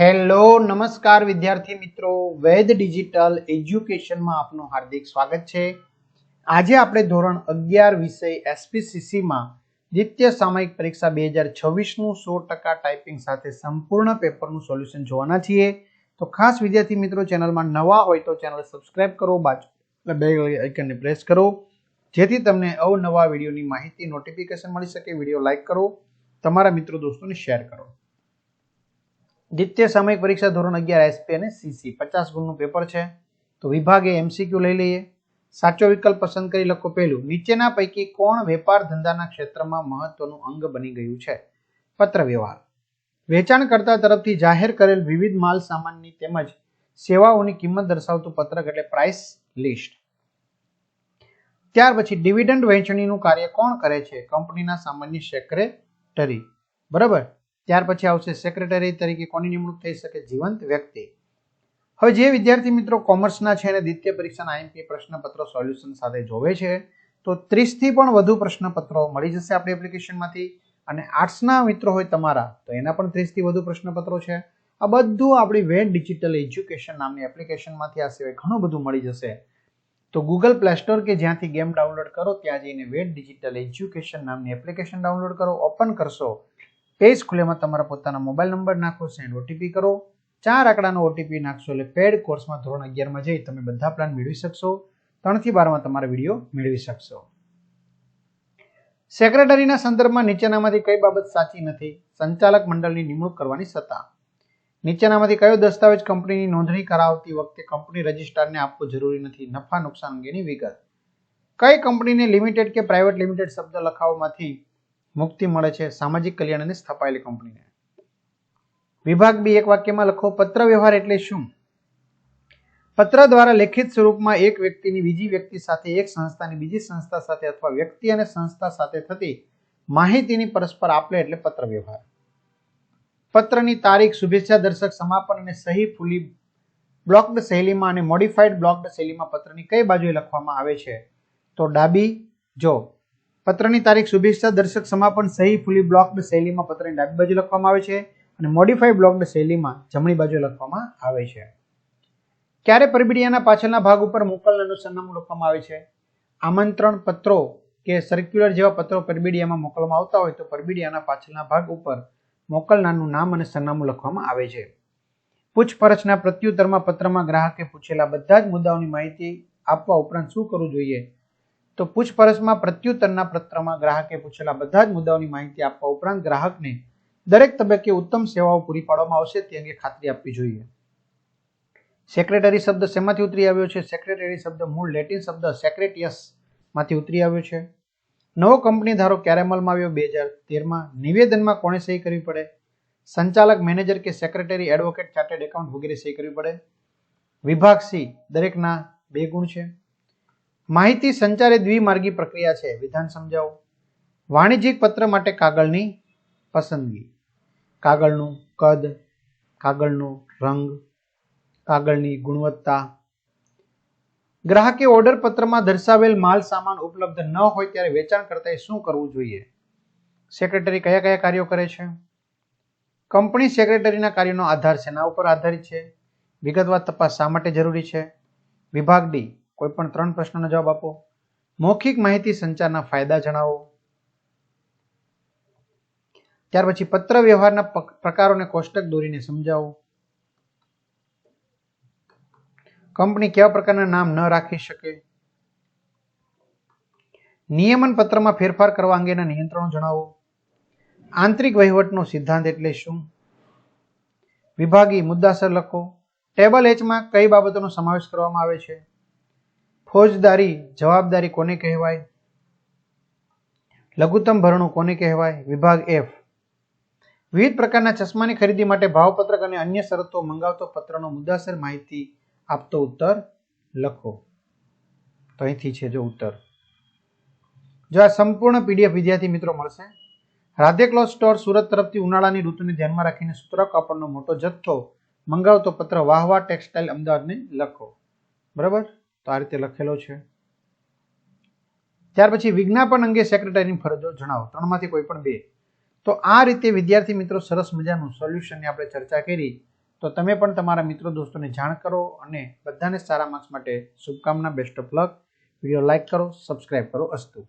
Hello નમસ્કાર વિદ્યાર્થી મિત્રો, વેદ ડિજિટલ એજ્યુકેશનમાં આપનું હાર્દિક સ્વાગત છે। આજે આપણે ધોરણ 11 વિષય એસપીસીસી માં દ્વિતીય સામયિક પરીક્ષા 2026 નું 100% ટાઈપિંગ સાથે સંપૂર્ણ પેપરનું સોલ્યુશન જોવાના છીએ। તો ખાસ વિદ્યાર્થી મિત્રો, ચેનલમાં નવા હોય તો ચેનલ સબસ્ક્રાઇબ કરો, બાજુના બેલ આઇકનને પ્રેસ કરો જેથી તમને અવનવા વિડીયોની માહિતી નોટિફિકેશન મળી શકે। વિડીયો લાઈક કરો, તમારા મિત્રો દોસ્તોને શેર કરો। દ્વિતીય સામયિક પરીક્ષા ધોરણ 11 એસપી અને સીસી 50 ગુણનું પેપર છે। તો વિભાગે એમસીક્યુ લઈ લઈએ। સાચો વિકલ્પ પસંદ કરી લખો। પહેલું, નીચેના પૈકી કોણ વેપાર ધંધાના ક્ષેત્રમાં મહત્વનું અંગ બની ગયું છે? પત્ર વ્યવહાર। વેચાણકર્તા તરફથી જાહેર કરેલ વિવિધ માલ સામાનની તેમજ સેવાઓની કિંમત દર્શાવતું પત્રક એટલે પ્રાઇસ લિસ્ટ। ત્યાર પછી ડિવિડન્ડ વહેંચણીનું કાર્ય કોણ કરે છે? કંપનીના સામાન્ય સેક્રેટરી, બરાબર। ત્યાર પછી આવશે સેક્રેટરી તરીકે કોની નિમણૂક થઈ શકે? જીવંત વ્યક્તિ। હવે જે વિદ્યાર્થી મિત્રો કોમર્સના છે અને દ્વિતીય પરીક્ષાના આઈએમપી પ્રશ્નપત્રો સોલ્યુશન સાથે જોવે છે તો 30 થી પણ વધુ પ્રશ્નપત્રો મળી જશે આપણી એપ્લિકેશનમાંથી। અને આર્ટ્સના મિત્રો હોય તમારા તો એના પણ 30 થી વધુ પ્રશ્નપત્રો છે। આ બધું આપણી વેદ ડિજિટલ એજ્યુકેશન નામની એપ્લિકેશનમાંથી આ સિવાય ઘણું બધું મળી જશે। તો ગૂગલ પ્લે સ્ટોર કે જ્યાંથી ગેમ ડાઉનલોડ કરો ત્યાં જઈને વેદ ડિજિટલ એજ્યુકેશન નામની એપ્લિકેશન ડાઉનલોડ કરો। ઓપન કરશો, પેજ ખુલેમાં તમારા પોતાના મોબાઈલ નંબર નાખો, સેન્ડ ઓટીપી કરો, 4 આંકડાનો ઓટીપી નાખશો એટલે પેડ કોર્સમાં ધોરણ 11 માં જઈ તમે બધા પ્લાન મેળવી શકશો। 3 થી 12 માં તમારા વિડીયો મેળવી શકશો। સેક્રેટરીના સંદર્ભમાં નીચેનામાંથી કઈ બાબત સાચી નથી? સંચાલક મંડળની નિમણૂક કરવાની સત્તા। નીચેનામાંથી કયો દસ્તાવેજ કંપનીની નોંધણી કરાવતી વખતે કંપની રજિસ્ટ્રારને આપવો જરૂરી નથી? નફા નુકસાન અંગેની વિગત। કઈ કંપનીને લિમિટેડ કે પ્રાઇવેટ લિમિટેડ શબ્દ લખાવવામાંથી મુક્તિ મળે છે? સામાજિક કલ્યાણ અને સ્થાપાયેલી કંપનીને। વિભાગ બી, એક વાક્યમાં લખો, પત્ર વ્યવહાર એટલે શું? પત્ર દ્વારા લેખિત સ્વરૂપમાં એક વ્યક્તિની બીજી વ્યક્તિ સાથે, એક સંસ્થાની બીજી સંસ્થા સાથે અથવા વ્યક્તિ અને સંસ્થા સાથે થતી માહિતીની પરસ્પર આપલે એટલે પત્ર વ્યવહાર। પત્રની તારીખ, શુભેચ્છા દર્શક, સમાપન અને સહી ફૂલી બ્લોક્ડ શૈલીમાં અને મોડિફાઈડ બ્લોક્ડ શૈલીમાં પત્રની કઈ બાજુએ લખવામાં આવે છે? તો ડાબી। જો પત્રની તારીખ, શુભેચ્છા દર્શક, સમાપન, સહી ફૂલી બ્લોક્ડ શૈલીમાં પત્રની ડાબી બાજુ લખવામાં આવે છે અને મોડિફાઈડ બ્લોક્ડ શૈલીમાં જમણી બાજુ લખવામાં આવે છે। ક્યારે પરબિડિયાના પાછળના ભાગ ઉપર મોકલનારનું સરનામું લખવામાં આવે છે? આમંત્રણ પત્રો કે સર્ક્યુલર જેવા પત્રો પરબિડિયામાં મોકલવામાં આવતા હોય તો પરબિડિયાના પાછળના ભાગ ઉપર મોકલનારનું નામ અને સરનામું લખવામાં આવે છે। પૂછપરછના પ્રત્યુત્તરમાં પત્રમાં ગ્રાહકે પૂછેલા બધા જ મુદ્દાઓની માહિતી આપવા ઉપરાંત શું કરવું જોઈએ? તો પૂછપરછમાં પ્રત્યુત્તરના પત્રમાં ગ્રાહકે પૂછેલા બધા જ મુદ્દાઓની માહિતી આપવા ઉપરાંત ગ્રાહકને દરેક તબક્કે ઉત્તમ સેવાઓ પૂરી પાડવામાં આવશે તે અંગે ખાતરી આપવી જોઈએ। સેક્રેટરી શબ્દ શેમાંથી ઉતરી આવ્યો છે? સેક્રેટરી શબ્દ મૂળ લેટિન શબ્દ સેક્રેટિયસ માંથી ઉતરી આવ્યો છે। નવો કંપની ધારો ક્યારે અમલમાં આવ્યો? 2013માં। નિવેદનમાં કોણે સહી કરવી પડે? સંચાલક, મેનેજર કે સેક્રેટરી, એડવોકેટ, ચાર્ટર્ડ એકાઉન્ટ વગેરે સહી કરવી પડે। વિભાગ સી, દરેકના 2 ગુણ છે। માહિતી સંચાર એ દ્વિમાર્ગી પ્રક્રિયા છે, વિધાન સમજાવો। વાણિજ્યિક પત્ર માટે કાગળની પસંદગી, કાગળનું કદ, કાગળનો રંગ, કાગળની ગુણવત્તા। ગ્રાહકે ઓર્ડર પત્રમાં દર્શાવેલ માલ સામાન ઉપલબ્ધ ન હોય ત્યારે વેચાણકર્તાએ શું કરવું જોઈએ? સેક્રેટરી કયા કયા કાર્યો કરે છે? કંપની સેક્રેટરીના કાર્યનો આધાર શેના ઉપર આધારિત છે? વિગતવાર તપાસ શા માટે જરૂરી છે? વિભાગ ડી, કોઈ પણ 3 પ્રશ્નોનો જવાબ આપો। મૌખિક માહિતી સંચારના ફાયદા જણાવો। ત્યાર પછી પત્ર વ્યવહારના પ્રકારોને કોષ્ટક દોરીને સમજાવો। કંપની કેવા પ્રકારના નામ ન રાખી શકે? નિયમન પત્રમાં ફેરફાર કરવા અંગેના નિયંત્રણો જણાવો। આંતરિક વહીવટનો સિદ્ધાંત એટલે શું? વિભાગી, મુદ્દાસર લખો। ટેબલ એચમાં કઈ બાબતોનો સમાવેશ કરવામાં આવે છે? ફોજદારી જવાબદારી કોને કહેવાય? લઘુત્તમ ભરણું કોને કહેવાય? વિભાગ એફ, વિવિધ પ્રકારના ચશ્માની ખરીદી માટે ભાવપત્રક અને અન્ય શરતો મંગાવતો પત્રનો મુદ્દાસર માહિતી આપતો ઉત્તર લખો। તો અહીંથી છે જો ઉત્તર। જો આ સંપૂર્ણ પીડીએફ વિદ્યાર્થી મિત્રો મળશે રાધે ક્લોથ સ્ટોર સુરત તરફથી ઉનાળાની ઋતુને ધ્યાનમાં રાખીને સૂત્ર કાપડનો મોટો જથ્થો મંગાવતો પત્ર વાહવા ટેક્સટાઇલ અમદાવાદને લખો, બરાબર। તો આ રીતે લખેલો છે। ત્યાર પછી વિજ્ઞાપન અંગે સેક્રેટરીની ફરજો જણાવો, 3 માંથી કોઈ પણ 2। તો આ રીતે વિદ્યાર્થી મિત્રો સરસ મજાનું સોલ્યુશનની આપણે ચર્ચા કરી તો તમે પણ તમારા મિત્રો દોસ્તોને જાણ કરો અને બધાને સારા માર્ક્સ માટે શુભકામના. Best of luck. Video like કરો, સબસ્ક્રાઇબ કરો. અસ્તુ.